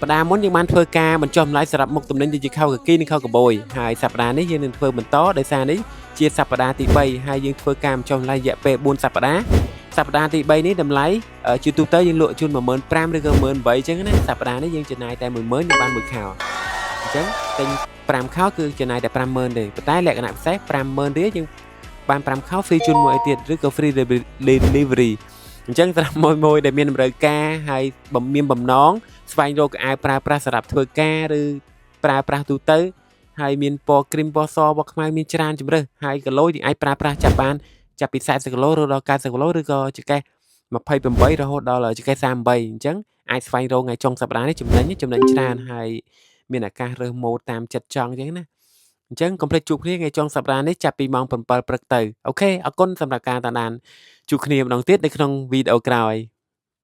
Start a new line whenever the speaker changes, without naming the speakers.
ប្តាហ៍មុនយើងបានធ្វើការបញ្ចុះតម្លៃសម្រាប់មុខទំនិញដូចជាខោកាគីនិងខោកាបូយហើយសប្តាហ៍នេះយើងនឹងធ្វើបន្តដោយសារនេះជាសប្តាហ៍ទី3ហើយយើងធ្វើការបញ្ចុះតម្លៃរយៈពេល4សប្តាហ៍សប្តាហ៍ទី3នេះតម្លៃជាទូទៅយើងលក់ជូន 15000 ឬក៏ 18000 អញ្ចឹងណាសប្តាហ៍នេះយើងចំណាយតែ 10000 យើងបានមួយខោអញ្ចឹងទិញ5ខោគឺចំណាយតែ 50000 ទេប៉ុន្តែលក្ខណៈពិសេស 50000 រៀលយើងបាន5ខោ free ជូនមួយឲ្យទៀតឬក៏ free delivery អញ្ចឹងសម្រាប់មួយដែលមានតម្រូវការហើយមានបំណងស្វែងរកអាវប្រើប្រាស់សម្រាប់ធ្វើការឬប្រើប្រាស់ទូទៅហើយមានពណ៌គ្រីមពណ៌សពណ៌ខ្មៅមានច្រើនជម្រើសហើយគីឡូយើងអាចប្រើប្រាស់ចាប់ពី40គីឡូរហូតដល់90គីឡូឬក៏ចង្កេះ28រហូតដល់ចង្កេះ38អញ្ចឹងអាចស្វែងរកថ្ងៃចុងសប្តាហ៍នេះចំណេញច្រើនហើយមានឱកាសរើសម៉ូដតាមចិត្តចង់អញ្ចឹងណាអញ្ចឹងកុំភ្លេចជួបគ្នាថ្ងៃចុងសប្តាហ៍នេះចាប់ពីម៉ោង7ព្រឹកទៅអូខេអរគុណសម្រាប់ការតាមដានជួបគ្នាម្ដងទៀតនៅក្នុងវីដេអូក្រោយ